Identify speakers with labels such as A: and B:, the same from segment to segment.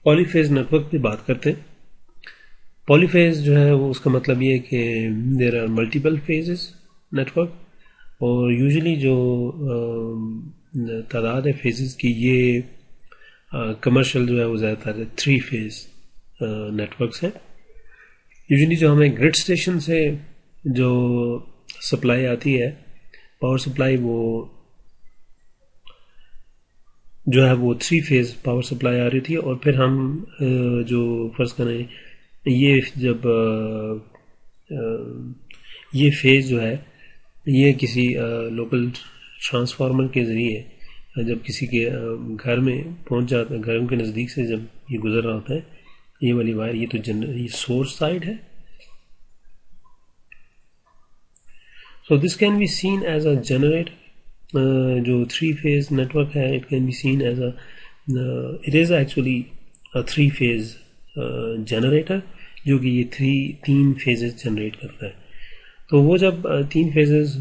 A: Polyphase network की बात करते हैं। पॉलीफेज जो है वो उसका मतलब ये है कि there are multiple phases network, और यूजुअली जो तादाद है फेजेस की, ये कमर्शियल जो है वो ज़्यादातर 3 फेज नेटवर्क्स हैं। यूजुअली जो हमें ग्रिड स्टेशन से जो सप्लाई आती है, पावर सप्लाई, वो जो है वो 3 फेज पावर सप्लाई आ रही थी। और फिर हम जो फर्ज करें, ये जब ये फेज जो है ये किसी लोकल ट्रांसफार्मर के ज़रिए जब किसी के घर में पहुंच जाता है, घरों के नज़दीक से जब ये गुजर रहा होता है, ये वाली वायर, ये तो ये सोर्स साइड है। So this can be seen as a generator. जो 3 फेज नेटवर्क है, it can be seen as a, it is actually a 3 phase generator, जो कि ये 3 फेजेस जनरेट करता है। तो वो जब 3 फेजेस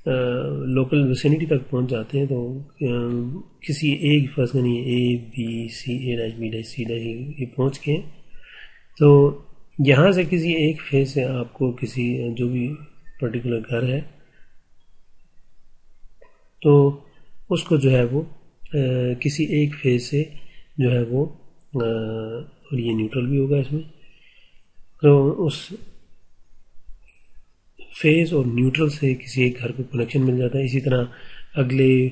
A: लोकल विसिनिटी तक पहुंच जाते हैं, तो किसी एक फर्स्ट नहीं, A B C, A dash B dash C dash, ये पहुंच के, तो यहाँ से किसी एक फेज से आपको किसी जो भी पर्टिकुलर घर है, तो उसको जो है वो किसी एक फेज से जो है वो, और ये न्यूट्रल भी होगा इसमें, तो उस फेज और न्यूट्रल से किसी एक घर को कनेक्शन मिल जाता है। इसी तरह अगले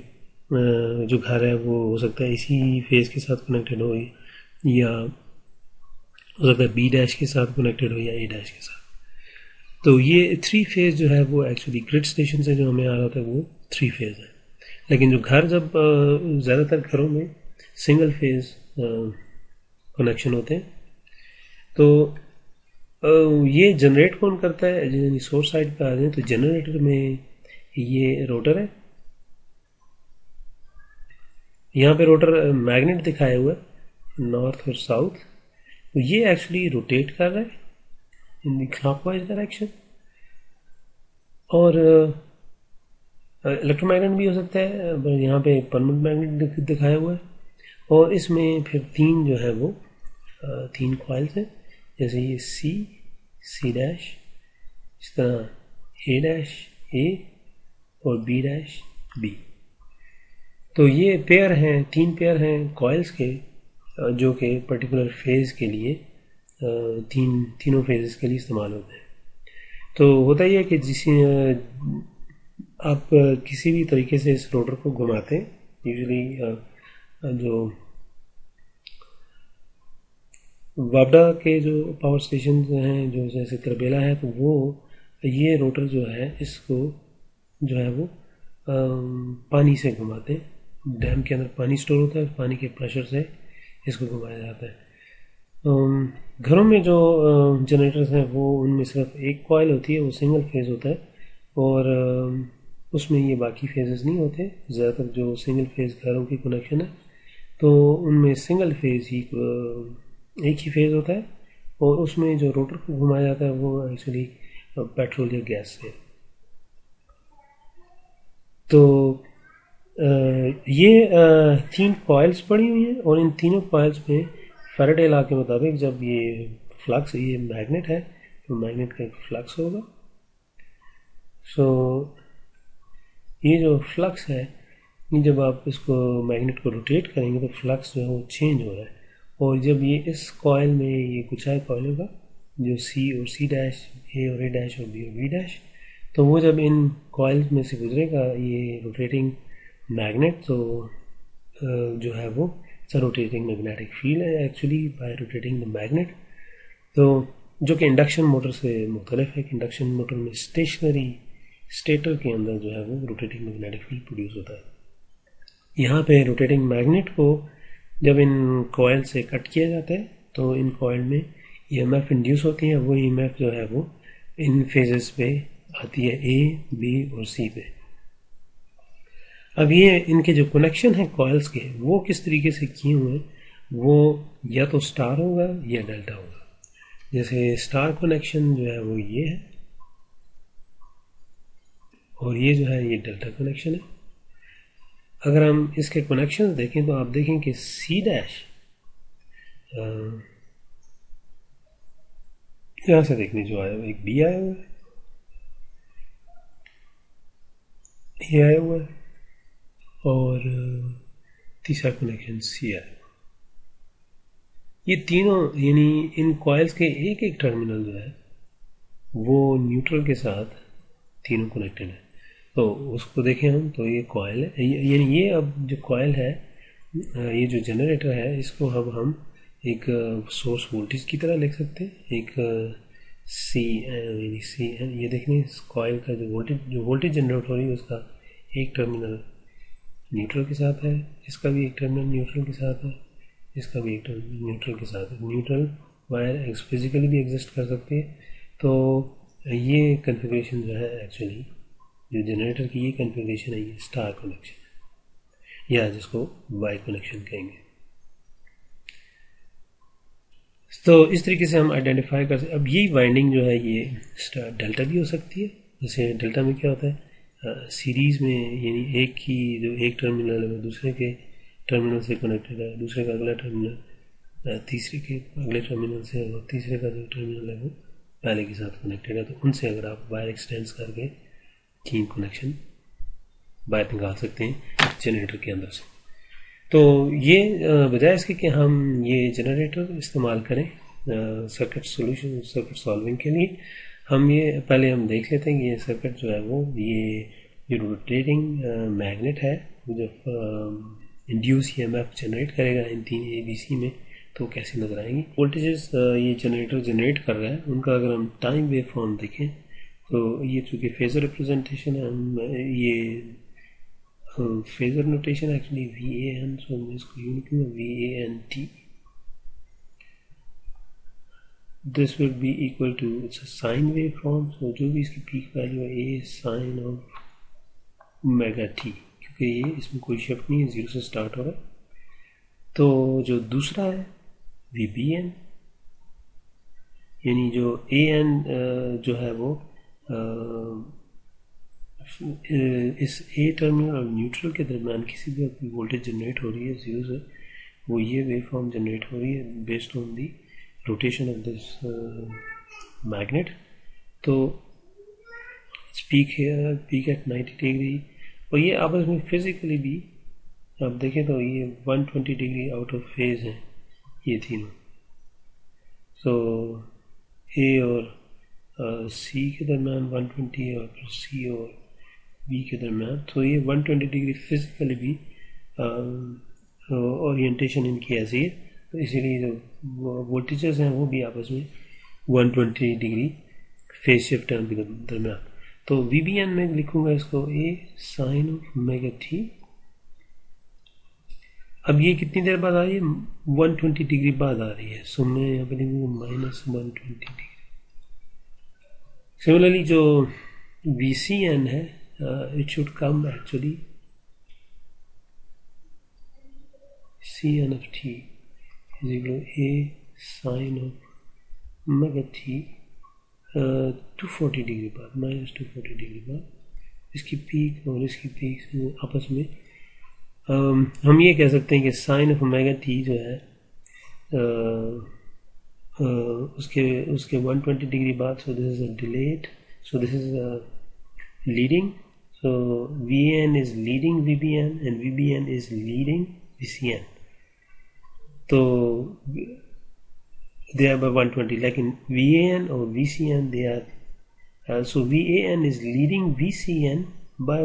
A: जो घर है वो हो सकता है इसी फेज के साथ कनेक्टेड हो, या हो सकता है बी डैश के साथ कनेक्टेड हो, या ए डैश के साथ। तो ये 3 फेज जो है वो एक्चुअली ग्रिड स्टेशन से जो हमें आ रहा था वो 3 फेज है। लेकिन जो घर, जब ज़्यादातर घरों में सिंगल फेज कनेक्शन होते हैं, तो ये जनरेट कौन करता है? यानी सोर्स साइड पे आ जाए तो जनरेटर में ये रोटर है, यहाँ पे रोटर मैग्नेट दिखाया हुआ है नॉर्थ और साउथ, तो ये एक्चुअली रोटेट कर रहा है इन द क्लॉकवाइज डायरेक्शन। और इलेक्ट्रोमैग्नेट भी हो सकता है, पर यहाँ पे परमानेंट मैग्नेट दिखाया हुआ है। और इसमें फिर 3 जो है वो 3 कॉइल्स हैं, जैसे ये सी डैश, इस तरह ए डैश ए और बी डैश बी। तो ये पेयर हैं, 3 पेयर हैं कॉइल्स के, जो कि पर्टिकुलर फेज के लिए तीनों फेजेस के लिए इस्तेमाल होते हैं। तो होता ही है कि आप किसी भी तरीके से इस रोटर को घुमाते हैं, यूजुअली जो वापडा के जो पावर स्टेशन हैं, जो जैसे करबेला है, तो वो ये रोटर जो है इसको जो है वो पानी से घुमाते हैं। डैम के अंदर पानी स्टोर होता है, पानी के प्रेशर से इसको घुमाया जाता है। घरों में जो जनरेटर्स हैं वो उनमें सिर्फ एक कॉइल होती है, वो सिंगल फेज होता है, और उसमें ये बाकी फेजेस नहीं होते। ज़्यादातर जो सिंगल फेज घरों की कनेक्शन है, तो उनमें सिंगल फेज ही एक ही फेज होता है, और उसमें जो रोटर को घुमाया जाता है वो एक्चुअली पेट्रोल या गैस से। तो ये 3 कॉइल्स पड़ी हुई हैं, और इन तीनों कॉइल्स में फैराडे लॉ के मुताबिक जब ये फ्लक्स, ये मैग्नेट है, तो मैग्नेट का एक फ्लक्स होगा। सो ये जो फ्लक्स है, ये जब आप इसको मैग्नेट को रोटेट करेंगे तो फ्लक्स जो है वो चेंज हो रहा है। और जब ये इस कॉइल में, ये कुछ है कॉइल होगा जो सी और सी डैश, ए और ए डैश, और बी और बी डैश, तो वो जब इन कॉइल्स में से गुजरेगा ये रोटेटिंग मैग्नेट, तो जो है वो रोटेटिंग मैग्नेटिक फील्ड है actually bye rotating the magnet. तो जो कि इंडक्शन मोटर से मुख्तलिफ है कि इंडक्शन मोटर में स्टेशनरी स्टेटर के अंदर जो है वो रोटेटिंग मैग्नेटिक फील्ड प्रोड्यूस होता है। यहाँ पे रोटेटिंग मैग्नेट को जब इन कॉइल से कट किया जाता है, तो इन कॉइल में ईएमएफ इंड्यूस होती है। वो ईएमएफ जो है वो इन फेजेस पे आती है, ए, बी और सी पे। अब ये इनके जो कनेक्शन है कॉइल्स के, वो किस तरीके से किए हुए हैं, वो या तो स्टार होगा या डेल्टा होगा। जैसे स्टार कनेक्शन जो है वो ये है, और ये जो है ये डेल्टा कनेक्शन है। अगर हम इसके कनेक्शंस देखें तो आप देखें कि सी डैश यहाँ से देखने जो आया एक बी आया हुआ है, ये आया हुआ है, और तीसरा कनेक्शन सी आया। ये तीनों यानी इन कॉइल्स के एक एक टर्मिनल जो है वो न्यूट्रल के साथ तीनों कनेक्टेड है। तो उसको देखें हम, तो ये कॉइल है, यानी ये अब जो कॉइल है, ये जो जनरेटर है, इसको अब हम एक सोर्स वोल्टेज की तरह लिख सकते हैं। एक सी एन, ये देखें इस कॉइल का जो वोल्टेज जनरेट हो रही है उसका एक टर्मिनल न्यूट्रल के साथ है, इसका भी एक टर्मिनल न्यूट्रल के साथ है, इसका भी एक टर्मिनल न्यूट्रल के साथ है। न्यूट्रल वायर फिजिकली भी एग्जिस्ट कर सकती है। तो ये कन्फिग्रेशन जो है, एक्चुअली जो जनरेटर की ये कन्फिग्रेशन है, ये स्टार कनेक्शन है, या जिसको वाई कनेक्शन कहेंगे। तो इस तरीके से हम आइडेंटिफाई कर सकते। अब ये वाइंडिंग जो है ये डेल्टा भी हो सकती है। जैसे डेल्टा में क्या होता है, सीरीज में, यानी एक की जो एक टर्मिनल है वो दूसरे के टर्मिनल से कनेक्टेड है, दूसरे का अगला टर्मिनल तीसरे के अगले टर्मिनल से, और तीसरे का जो टर्मिनल है वो पहले के साथ कनेक्टेड है। तो उनसे अगर आप वायर एक्सटेंड्स करके तीन कनेक्शन बाहर निकाल सकते हैं जनरेटर के अंदर से। तो ये बजाय इसके कि हम ये जनरेटर इस्तेमाल करें सर्किट सॉल्यूशन, सर्किट सॉल्विंग के लिए, हम ये पहले हम देख लेते हैं कि ये सर्किट जो है वो, ये जो रोटेटिंग मैग्नेट है जो इंड्यूस ईएमएफ जनरेट करेगा इन तीन एबीसी में, तो कैसे नजर आएंगी। वोल्टेजेस ये जनरेटर जनरेट कर रहा है, उनका अगर हम टाइम वेव फॉर्म देखें तो ये चूँकि फेजर रिप्रेजेंटेशन है, हम ये phasor notation actually VAN, so मैं इसको यूँ लिखूँगा VANT। This will be equal to, it's a sine wave form, so जो भी इसकी पीक वैल्यू है A sine of omega T, क्योंकि ये इसमें कोई शिफ्ट नहीं है, जीरो से स्टार्ट हो रहा है। तो जो दूसरा है VBN, यानी जो AN जो है वो इस ए टर्मिनल और न्यूट्रल के दरम्यान किसी भी अपनी वोल्टेज जनरेट हो रही है जीरो से, वो ये वेव फॉर्म जनरेट हो रही है based on the rotation of this magnet. तो पीक एट 90 डिग्री, और ये आपस में फिजिकली भी आप देखें तो ये 120 डिग्री आउट ऑफ फेज है ये तीनों। सो ए और सी के दरम्यान 120, और फिर सी और बी के दरम्यान, तो ये 120 डिग्री फिजिकली भी ओरिएंटेशन इनकी ऐसी है, तो इसीलिए जो वोल्टेजेस हैं वो भी आपस में 120 डिग्री फेज शिफ्ट है उनके दरम्यान। तो VBN में लिखूंगा इसको A sine of omega t. अब ये कितनी देर बाद आ रही है, 120 डिग्री बाद आ रही है, सो मैं यहाँ पे लिखूंगा -120 डिग्री। सिमिलरली जो VCN है, it should come actually Cn of t is equal to A sin of omega t 240 degree बाद, -240 डिग्री बाद इसकी पीक और इसकी पीक से आपस में हम ये कह सकते हैं कि साइन ऑफ ओमेगा टी जो है उसके 120 डिग्री बाद, so this is a delayed, so this is leading, so VAN is leading VBN and VBN is leading VCN, तो they are by 120, लेकिन VAN और VCN they are so VAN is leading VCN by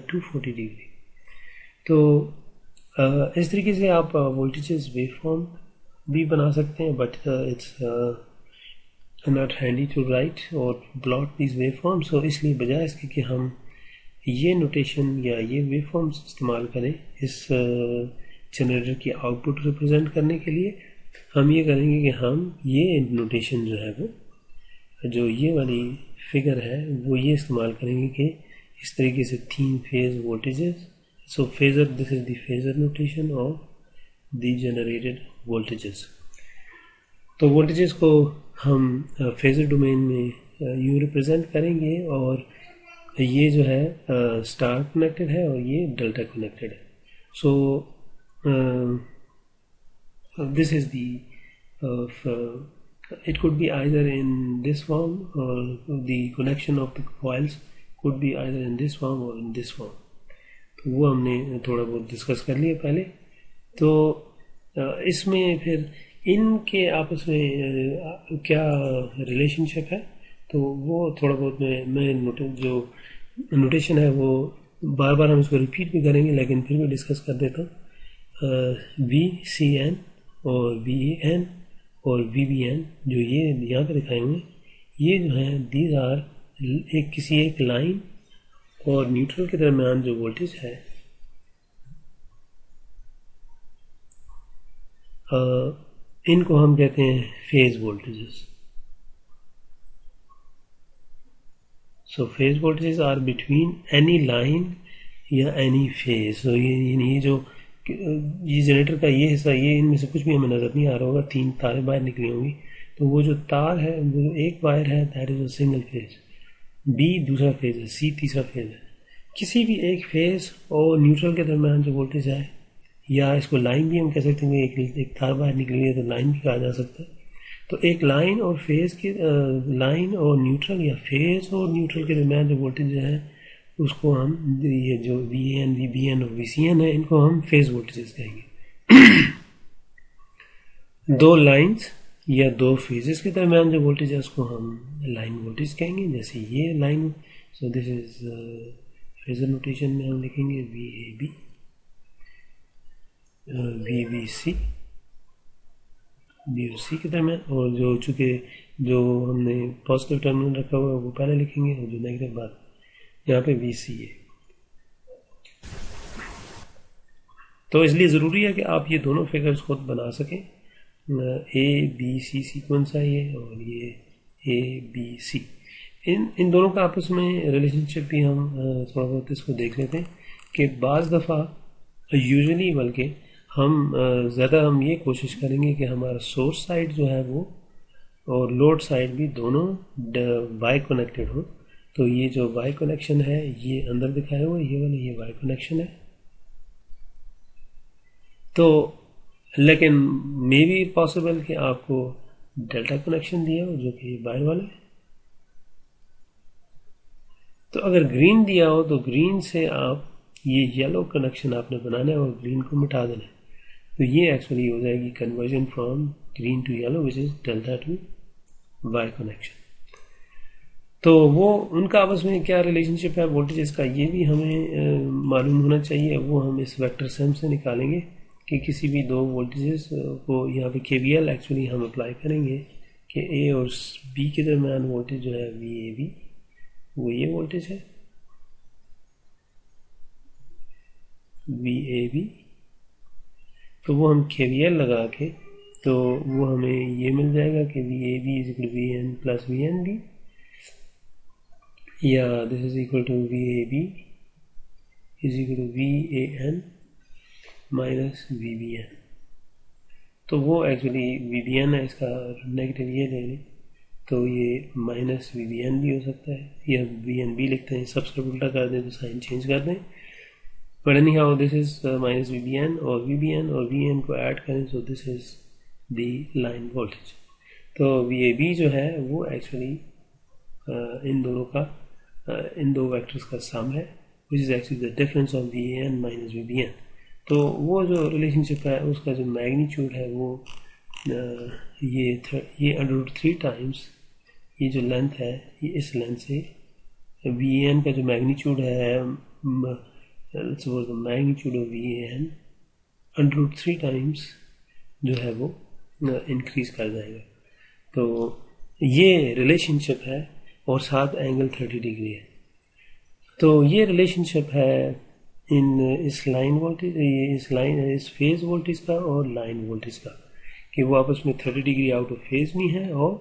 A: 240 degree. तो इस तरीके से आप voltages waveform भी बना सकते हैं, but it's not handy to write और प्लॉट दिस वेवफॉर्म। सो इसलिए बजाय इसके कि हम ये नोटेशन या ये वेवफॉर्म्स इस्तेमाल करें इस जनरेटर की आउटपुट रिप्रेजेंट करने के लिए, हम ये करेंगे कि हम ये नोटेशन जो है वो, जो ये वाली फिगर है वो ये इस्तेमाल करेंगे कि इस तरीके से तीन phase voltages. So phasor, this is the phasor notation of the generated voltages. तो वोल्टेजेस को हम फेजर डोमेन में यूँ रिप्रेजेंट करेंगे, और ये जो है स्टार कनेक्टेड है और ये डेल्टा कनेक्टेड है। सो this is the it could be either in this form, or the connection of the coils could be either in this form or in this form. तो वो हमने थोड़ा बहुत डिस्कस कर लिया पहले. तो इसमें फिर इनके आपस में क्या रिलेशनशिप है, तो वो थोड़ा बहुत मैं जो नोटेशन है वो बार बार हम इसको रिपीट भी करेंगे, लेकिन फिर भी डिस्कस कर देता हूँ. VCN और VAN और VBN जो ये यहाँ पे दिखाए हुए, ये जो हैं दीज आर किसी एक लाइन और न्यूट्रल के दरमियान जो वोल्टेज है, इनको हम कहते हैं phase voltages. So phase voltages are between any line या एनी फेज. सो ये जो ये जनरेटर का ये हिस्सा, ये इनमें से कुछ भी हमें नज़र नहीं आ रहा होगा, 3 तारें बाहर निकली होंगी. तो वो जो तार है, वो एक वायर है, that is a single phase. B दूसरा फेज है, C तीसरा फेज है. किसी भी एक फेज और न्यूट्रल के दरमियान जो वोल्टेज है, या इसको लाइन भी हम कह सकते हैं, एक तार बाहर निकली है तो लाइन भी कहा जा सकता है. तो एक लाइन और फेज की लाइन और न्यूट्रल या फेज और न्यूट्रल के दरमियान जो वोल्टेज है, उसको हम ये जो VAN, VBN और VCN है, इनको हम फेज वोल्टेजेस कहेंगे. दो लाइंस या दो फेजेस के दरमियान जो वोल्टेज है उसको हम लाइन वोल्टेज कहेंगे. जैसे ये line, so this is phasor notation में हम लिखेंगे VAB, VBC, BOC के दरमियान. और जो चूँकि जो हमने पॉजिटिव टर्मिनल रखा हुआ है वो पहले लिखेंगे, और जो नेगेटिव बात यहाँ पे VCA. तो इसलिए ज़रूरी है कि आप ये दोनों फिगर्स खुद बना सकें. ABC सीक्वेंस है ये, और ये ABC. इन दोनों का आपस में रिलेशनशिप भी हम थोड़ा बहुत इसको देख लेते हैं कि बाज़ दफ़ा यूजुअली, बल्कि हम ज़्यादा हम ये कोशिश करेंगे कि हमारा सोर्स साइड जो है वो और लोड साइड भी दोनों वाई कनेक्टेड हो. तो ये जो वाई कनेक्शन है ये अंदर दिखाया हुआ है, ये वाला ये वाई कनेक्शन है. तो लेकिन मे बी पॉसिबल कि आपको डेल्टा कनेक्शन दिया हो जो कि वायर वाला है. तो अगर ग्रीन दिया हो तो ग्रीन से आप ये येलो कनेक्शन आपने बनाना है और ग्रीन को मिटा देना है. तो ये एक्चुअली हो जाएगी conversion from green to yellow, which is delta to Y connection. तो वो उनका आपस में क्या रिलेशनशिप है वोल्टेजेस का, ये भी हमें मालूम होना चाहिए. वो हम इस वेक्टर सम से निकालेंगे कि किसी भी दो वोल्टेजेस को यहाँ पे KVL एक्चुअली हम अप्लाई करेंगे कि A और B के दरमियान वोल्टेज जो है VAB, वो ये वोल्टेज है VAB. तो वो हम KVL लगा के, तो वो हमें ये मिल जाएगा कि VAB is equal to VN plus VNB, या this is equal to VAB is equal to VAN minus VBN. तो वो एक्चुअली VBN है, इसका नेगेटिव ये ले लें तो ये माइनस VBN भी हो सकता है, या VNB लिखते हैं, सब्सक्रिप्ट उल्टा कर दें तो साइन चेंज कर दें. But any how this is minus VBN, और VBN और VN को ऐड करें, so this is the line voltage. तो VAB जो है वो एक्चुअली इन दोनों का इन दो वेक्टर्स का सम है, which is actually the difference of VAN minus VBN. तो वो जो रिलेशनशिप है उसका जो मैग्नीट्यूड है वो ये √3 टाइम्स ये जो लेंथ है, ये इस लेंथ से VAN का जो मैग्नीट्यूड है, suppose the magnitude of VAN √3 times जो है वो इंक्रीज कर जाएगा. तो ये रिलेशनशिप है, और साथ एंगल 30 डिग्री है. तो ये रिलेशनशिप है इस लाइन वोल्टेज, इस फेज वोल्टेज का और लाइन वोल्टेज का, कि वो आपस में 30 डिग्री आउट ऑफ फेज में है, और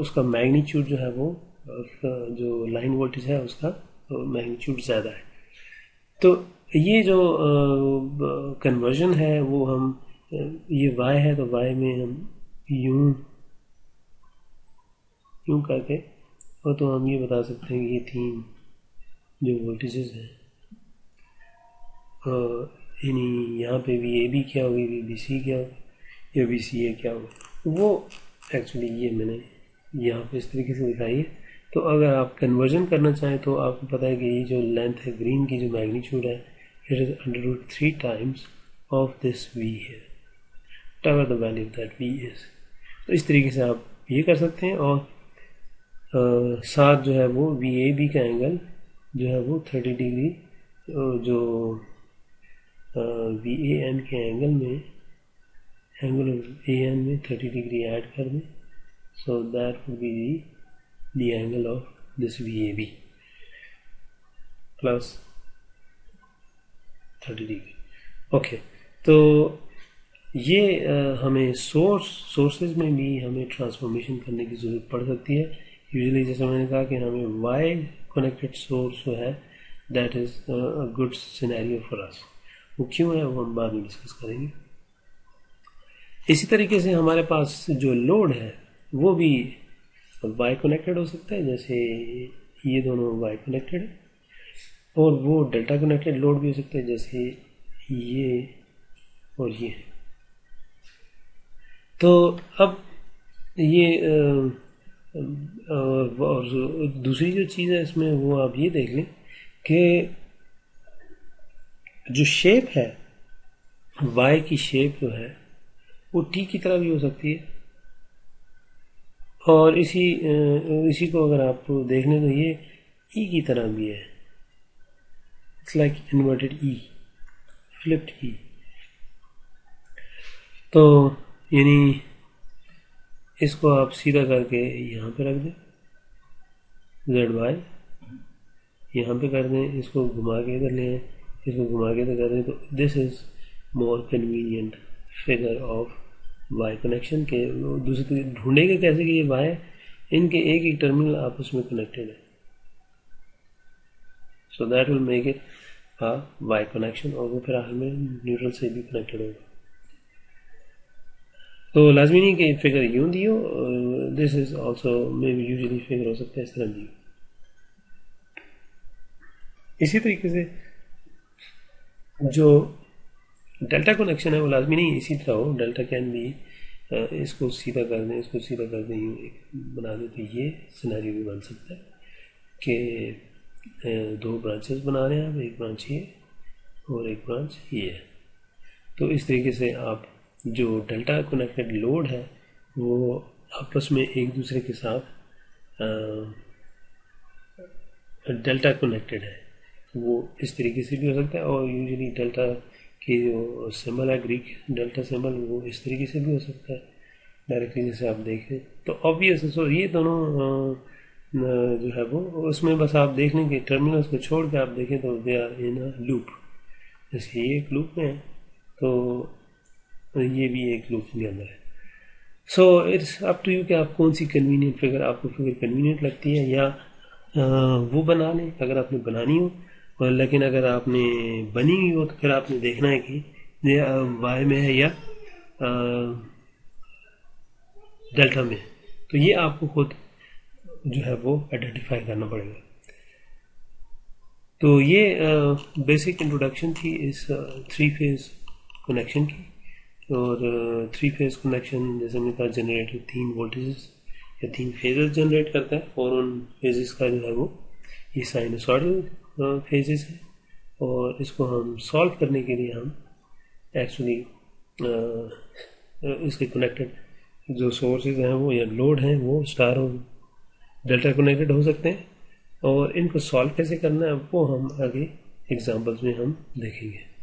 A: उसका मैग्नीट्यूड जो है वो जो लाइन वोल्टेज है उसका मैग्नीट्यूड ज़्यादा है. तो ये जो कन्वर्जन है वो हम, ये y है तो y में हम यूं करके, और तो हम ये बता सकते हैं कि ये 3 जो वोल्टेजेस हैं यानी यहाँ पे VAB क्या होगी, VBC क्या होगी, या VCA क्या होगा, वो एक्चुअली ये मैंने यहाँ पे इस तरीके से दिखाई है। तो अगर आप कन्वर्जन करना चाहें तो आपको पता है कि ये जो लेंथ है ग्रीन की जो मैग्नीट्यूड है, it is √3 times of this V है, whatever the value that V is। तो इस तरीके से आप ये कर सकते हैं। और साथ जो है वो VAB का एंगल जो है वो 30 डिग्री, जो VAN के एंगल में, एंगल ऑफ AN में 30 डिग्री ऐड कर दें, so that would be the angle of this VAB plus 30 degree. Okay, तो ये हमें सोर्सेज में भी हमें ट्रांसफॉर्मेशन करने की ज़रूरत पड़ सकती है। यूजुअली जैसे मैंने कहा कि हमें वाई कनेक्टेड सोर्स जो है that is a good scenario for us. वो क्यों है वो हम बाद में डिस्कस करेंगे। इसी तरीके से हमारे पास जो लोड है वो भी वाई कनेक्टेड हो सकता है, जैसे ये दोनों वाई कनेक्टेड है, और वो डेल्टा कनेक्टेड लोड भी हो सकता है, जैसे ये और ये। तो अब ये और दूसरी जो चीज़ है इसमें वो आप ये देख लें कि जो शेप है, वाई की शेप जो है वो टी की तरह भी हो सकती है, और इसी को अगर आप देख लें तो ये ई की तरह भी है। It's like inverted E, flipped E. तो यानी इसको आप सीधा करके यहाँ पे रख दें, ZY यहाँ पे कर दें, इसको घुमा के कर लें, इसको घुमा के तो कर दें। तो this is more convenient figure of Y connection के। दूसरे ढूंढेंगे कैसे कि ये वाई इनके एक एक टर्मिनल आपस में कनेक्टेड है, so that will make it a Y connection, और वो फिर आखिर में न्यूट्रल से भी कनेक्टेड होगा। तो लाजमी नहीं कि फिगर यूं दियो, this is also may be usually figure हो सकता है इस तरह दियो। इसी तरीके से जो डेल्टा कनेक्शन है वो लाजमी नहीं इसी तरह हो, डेल्टा कैन भी इसको सीधा कर दें, इसको सीधा कर दें, यूँ एक बना दें, तो ये सिनेरियो भी बन सकता है कि दो ब्रांचेस बना रहे हैं आप, एक ब्रांच ये और एक ब्रांच ये है। तो इस तरीके से आप जो डेल्टा कनेक्टेड लोड है वो आपस में एक दूसरे के साथ डेल्टा कनेक्टेड है, वो इस तरीके से भी हो सकता है। और यूजुअली डेल्टा की जो सिंबल है ग्रीक डेल्टा सिंबल, वो इस तरीके से भी हो सकता है डायरेक्टली जैसे आप देखें। तो ऑब्वियस सो ये दोनों जो है वो उसमें बस आप देख लें कि टर्मिनल्स को छोड़ के आप देखें तो they are in a loop. जैसे ये एक लूप में है तो ये भी एक लूप के अंदर है। So it's up to you कि आप कौन सी कन्वीनियंट फिगर आपको फिगर कन्वीनियंट लगती है, या वो बना लें अगर आपने बनानी हो। और लेकिन अगर आपने बनी हुई हो तो फिर आपने देखना है कि वाई में है या डेल्टा में, तो ये आपको खुद जो है वो आइडेंटिफाई करना पड़ेगा। तो ये बेसिक इंट्रोडक्शन थी इस 3 फेज कनेक्शन की। और 3 फेज कनेक्शन जैसे मैंने कहा जनरेटर 3 वोल्टेजेस या 3 फेजेस जनरेट करता है, और उन फेजेस का जो है वो ये साइनसॉइडल फेजेस है। और इसको हम सॉल्व करने के लिए हम एक्चुअली इसके कनेक्टेड जो सोर्सेज हैं वो या लोड हैं वो स्टार और डेल्टा कनेक्टेड हो सकते हैं, और इनको सॉल्व कैसे करना है वो हम आगे एग्जांपल्स में हम देखेंगे।